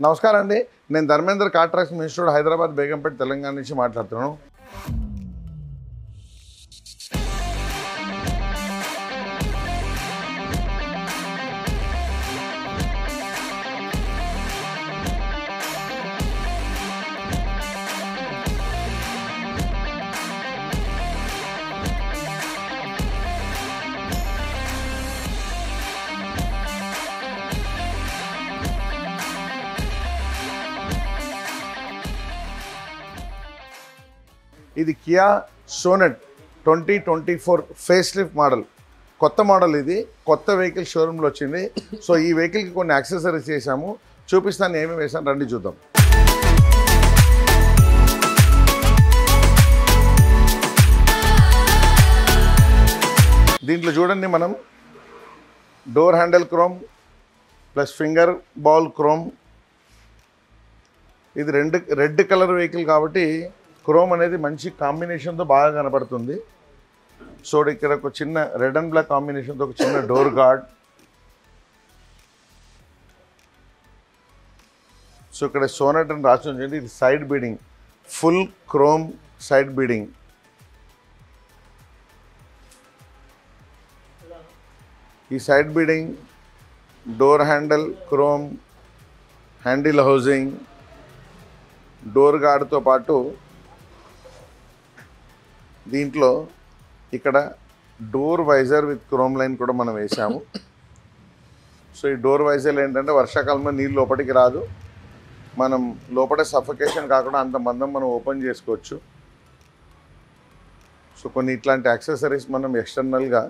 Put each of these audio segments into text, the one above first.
నమస్కారం అండి. నేను Dharmendra car trucks institute Hyderabad Begumpet Telangana నుంచి మాట్లాడుతున్నాను. ఇది Kia Sonet 2024 face lift model, కొత్త మోడల్. ఇది కొత్త వెహికల్ షోరూంలో వచ్చింది. సో ఈ వెహికల్కి కొన్ని యాక్సెసరీస్ చేసాము, చూపిస్తాను ఏమేమి వేసాను, రండి చూద్దాం. దీంట్లో చూడండి, మనం door handle chrome plus finger ball chrome. ఇది రెడ్ కలర్ వెహికల్ కాబట్టి క్రోమ్ అనేది మంచి కాంబినేషన్తో బాగా కనపడుతుంది. సో ఇక్కడ ఒక చిన్న రెడ్ అండ్ బ్లాక్ కాంబినేషన్తో ఒక చిన్న డోర్ గార్డ్. సో ఇక్కడ సోనెట్ అని రాసి ఉంచండి. ఇది side beading, full chrome side beading. ఈ side beading, door handle chrome, handle housing, door గార్డ్తో పాటు దీంట్లో ఇక్కడ door visor with chrome line కూడా మనం వేసాము. సో ఈ డోర్ వైజర్ ఏంటంటే వర్షాకాలంలో నీళ్ళు లోపలికి రాదు, మనం లోపల సఫకేషన్ కాకుండా అంత మందం మనం ఓపెన్ చేసుకోవచ్చు. సో కొన్ని ఇట్లాంటి యాక్సెసరీస్ మనం ఎక్స్టర్నల్గా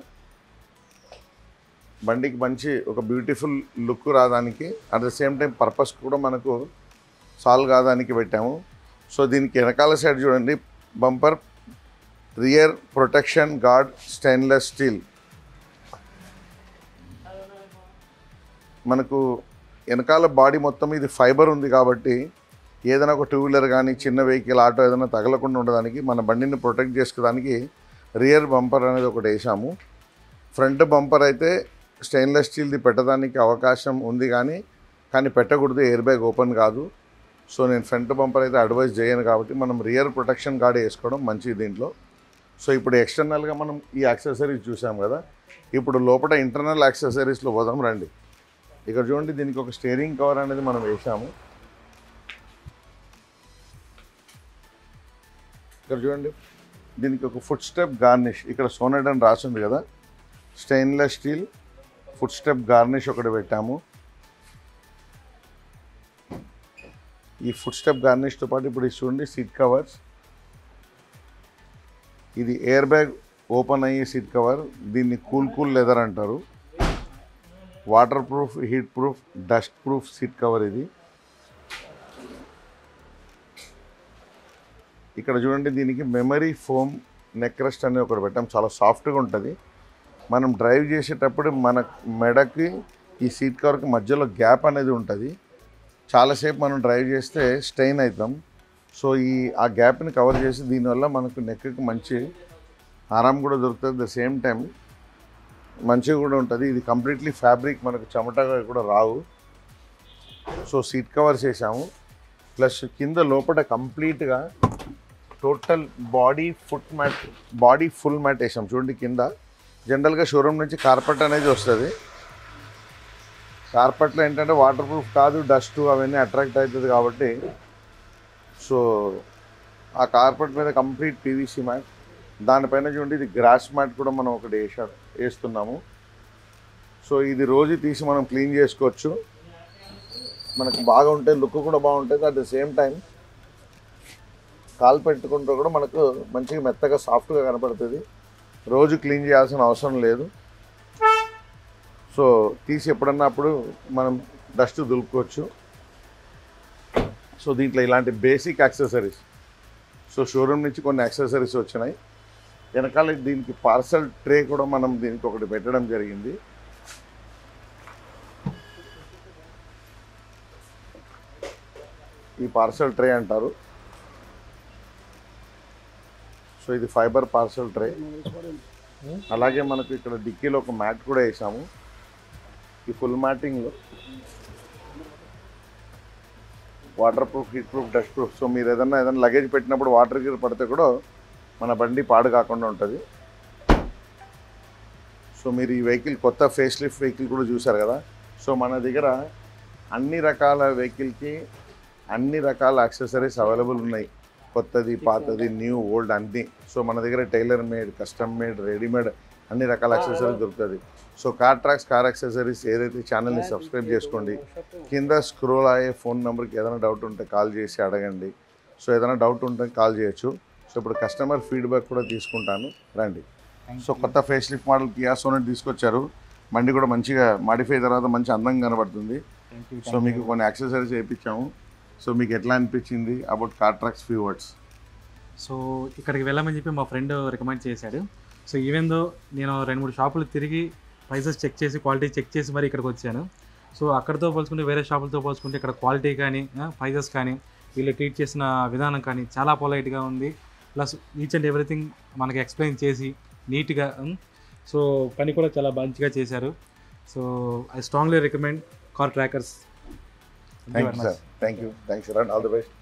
బండికి మంచి ఒక బ్యూటిఫుల్ లుక్ రావడానికి, at the same time purpose కూడా మనకు సాల్వ్ కావడానికి పెట్టాము. సో దీనికి వెనకాల సైడ్ చూడండి, bumper rear protection guard stainless steel. మనకు వెనకాల బాడీ మొత్తం ఇది ఫైబర్ ఉంది కాబట్టి ఏదైనా ఒక 2 వీలర్ కానీ చిన్న వెహికల్ ఆటో ఏదైనా తగలకుండా ఉండడానికి, మన బండిని ప్రొటెక్ట్ చేసుకోవడానికి రియర్ బంపర్ అనేది ఒకటి వేసాము. ఫ్రంట్ బంపర్ అయితే స్టెయిన్లెస్ స్టీల్ది పెట్టడానికి అవకాశం ఉంది, కానీ పెట్టకూడదు, ఎయిర్ బ్యాగ్ ఓపెన్ కాదు. సో నేను ఫ్రంట్ బంపర్ అయితే అడ్వైజ్ చేయను కాబట్టి మనం రియర్ ప్రొటెక్షన్ గార్డ్ వేసుకోవడం మంచిది దీంట్లో. సో ఇప్పుడు ఎక్స్టర్నల్గా మనం ఈ యాక్సెసరీస్ చూసాం కదా, ఇప్పుడు లోపల ఇంటర్నల్ యాక్సెసరీస్లో పోదాం రండి. ఇక్కడ చూడండి, దీనికి ఒక స్టీరింగ్ కవర్ అనేది మనం వేసాము. ఇక్కడ చూడండి, దీనికి ఒక ఫుట్ స్టెప్ గార్నిష్, ఇక్కడ సోనెట్ అని రాసింది కదా, stainless steel foot step garnish ఒకటి పెట్టాము. ఈ ఫుట్ స్టెప్ గార్నిష్తో పాటు ఇప్పుడు ఇది చూడండి, సీట్ కవర్స్. ఇది ఎయిర్ బ్యాగ్ ఓపెన్ అయ్యే సీట్ కవర్, దీన్ని కూల్ లెదర్ అంటారు. Water proof, heatproof, dust proof seat cover ఇది. ఇక్కడ చూడండి, దీనికి మెమరీ ఫోమ్ నెక్ రెస్ట్ అనేది ఒకటి పెట్టాం, చాలా సాఫ్ట్గా ఉంటుంది. మనం డ్రైవ్ చేసేటప్పుడు మన మెడకి ఈ సీట్ కవర్కి మధ్యలో గ్యాప్ అనేది ఉంటుంది. చాలాసేపు మనం డ్రైవ్ చేస్తే స్ట్రెయిన్ అవుతాం. సో ఆ గ్యాప్ని కవర్ చేసి దీనివల్ల మనకు నెక్కి మంచి ఆరాం కూడా దొరుకుతుంది, ద సేమ్ టైం మంచిగా కూడా ఉంటుంది. ఇది కంప్లీట్లీ ఫ్యాబ్రిక్, మనకు చెమటగా కూడా రావు. సో సీట్ కవర్స్ వేసాము, ప్లస్ కింద లోపల కంప్లీట్గా టోటల్ బాడీ ఫుల్ మ్యాట్ వేసాం. చూడండి కింద జనరల్గా షోరూమ్ నుంచి కార్పెట్ అనేది వస్తుంది. కార్పెట్లో ఏంటంటే వాటర్ ప్రూఫ్ కాదు, డస్ట్ అవన్నీ అట్రాక్ట్ అవుతుంది కాబట్టి సో ఆ కార్పెట్ మీద కంప్లీట్ పీవీసీ మ్యాట్, దానిపైన చూడండి ఇది గ్రాస్ మ్యాట్ కూడా మనం ఒకటి వేస్తున్నాము. సో ఇది రోజు తీసి మనం క్లీన్ చేసుకోవచ్చు, మనకు బాగా ఉంటుంది, లుక్ కూడా బాగుంటుంది. అట్ ద సేమ్ టైం కాలు పెట్టుకుంటూ కూడా మనకు మంచిగా మెత్తగా సాఫ్ట్గా కనపడుతుంది. రోజు క్లీన్ చేయాల్సిన అవసరం లేదు. సో తీసి ఎప్పుడన్నా అప్పుడు మనం డస్ట్ దులుపుకోవచ్చు. సో దీంట్లో ఇలాంటి బేసిక్ యాక్సెసరీస్, సో షోరూమ్ నుంచి కొన్ని యాక్సెసరీస్ వచ్చినాయి. వెనకాల దీనికి పార్సల్ ట్రే కూడా మనం దీనికి ఒకటి పెట్టడం జరిగింది. ఈ పార్సల్ ట్రే అంటారు. సో ఇది ఫైబర్ పార్సల్ ట్రే. అలాగే మనకు ఇక్కడ డిక్కీలో ఒక మ్యాట్ కూడా వేసాము. ఈ ఫుల్ మ్యాటింగ్లో waterproof, heatproof, dustproof. So మీరు ఏదైనా లగేజ్ పెట్టినప్పుడు వాటర్ గిర్ పడితే కూడా మన బండి పాడు కాకుండా ఉంటుంది. సో మీరు ఈ వెహికల్ కొత్త ఫేస్ లిఫ్ట్ వెహికల్ కూడా చూసారు కదా. సో మన దగ్గర అన్ని రకాల వెహికల్కి అన్ని రకాల యాక్సెసరీస్ అవైలబుల్ ఉన్నాయి. కొత్తది, పాతది, న్యూ, ఓల్డ్ అన్నీ. సో మన దగ్గర tailor made, custom made, readymade అన్ని రకాల యాక్సెసరీస్ దొరుకుతుంది. So car tracks car accessories ఏదైతే ఛానల్ని సబ్స్క్రైబ్ చేసుకోండి. కింద స్క్రోల్ అయ్యే ఫోన్ నెంబర్కి ఏదైనా డౌట్ ఉంటే కాల్ చేసి అడగండి. సో ఏదైనా డౌట్ ఉంటే కాల్ చేయొచ్చు. సో ఇప్పుడు కస్టమర్ ఫీడ్బ్యాక్ కూడా తీసుకుంటాను, రండి. సో కొత్త face lift model Kia Sonet తీసుకొచ్చారు. బండి కూడా మంచిగా మాడిఫై తర్వాత మంచి అందంగా కనబడుతుంది. సో మీకు కొన్ని యాక్సెసరీస్ వేయించాము. సో మీకు ఎట్లా అనిపించింది about car tracks, few words? So ఇక్కడికి వెళ్ళమని చెప్పి మా ఫ్రెండ్ రికమెండ్ చేశాడు. సో ఈవెన్ దో నేను 2-3 షాపులు తిరిగి ప్రైసెస్ చెక్ చేసి, క్వాలిటీ చెక్ చేసి మరి ఇక్కడికి వచ్చాను. సో అక్కడితో పోల్చుకుంటే, వేరే షాపులతో పోల్చుకుంటే ఇక్కడ క్వాలిటీ కానీ, ప్రైజెస్ కానీ, వీళ్ళు ట్రీట్ చేసిన విధానం కానీ చాలా పొలైట్గా ఉంది. ప్లస్ ఈచ్ అండ్ ఎవ్రీథింగ్ మనకి ఎక్స్ప్లెయిన్ చేసి నీట్గా, సో పని కూడా చాలా మంచిగా చేశారు. So I strongly recommend car trackers. Thank you sir. Thank you. Thanks, all the best.